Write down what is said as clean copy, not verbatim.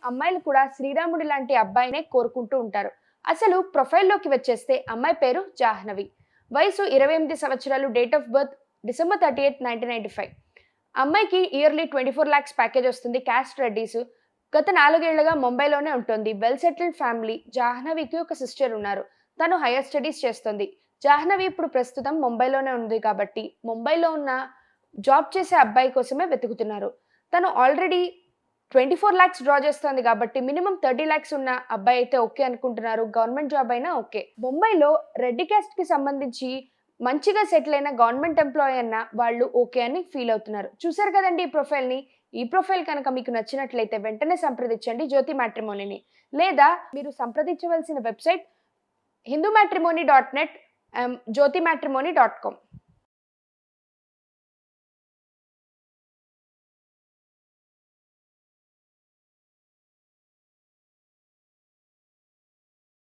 అమ్మాయిలు కూడా శ్రీరాముడి లాంటి అబ్బాయినే కోరుకుంటూ ఉంటారు. అసలు ప్రొఫైల్‌లోకి వచ్చేస్తే అమ్మాయి పేరు జాహ్నవి. వయసు 28 సంవత్సరాలు. Date of birth December 30, 1995. అమ్మాయికి ఇయర్లీ 24 లాక్స్ ప్యాకేజ్ వస్తుంది. క్యాస్ట్ రెడ్డీస్. గత 4 ఏళ్లుగా ముంబైలోనే ఉంటుంది. Well settled family. జాహ్నవికి ఒక సిస్టర్ ఉన్నారు. తను హైయర్ స్టడీస్ చేస్తుంది. జాహ్నవి ఇప్పుడు ప్రస్తుతం ముంబైలోనే ఉంది కాబట్టి ముంబైలో ఉన్న జాబ్ చేసే అబ్బాయి కోసమే వెతుకుతున్నారు. తను ఆల్రెడీ 24 లాక్స్ డ్రా చేస్తోంది కాబట్టి మినిమమ్ 30 లాక్స్ ఉన్న అబ్బాయి అయితే ఓకే అనుకుంటున్నారు. గవర్నమెంట్ జాబ్ అయినా ఓకే. ముంబైలో రెడ్డి క్యాస్ట్‌కి సంబంధించి మంచిగా సెటిల్ అయిన గవర్నమెంట్ ఎంప్లాయీ అన్న వాళ్ళు ఓకే అని ఫీల్ అవుతున్నారు. చూసారు కదండీ ఈ ప్రొఫైల్‌ని. ఈ ప్రొఫైల్ కనుక మీకు నచ్చినట్లయితే వెంటనే సంప్రదించండి జ్యోతి మ్యాట్రిమోనీని. లేదా మీరు సంప్రదించవలసిన వెబ్‌సైట్ hindumatrimony.net, jyotimatrimony.com.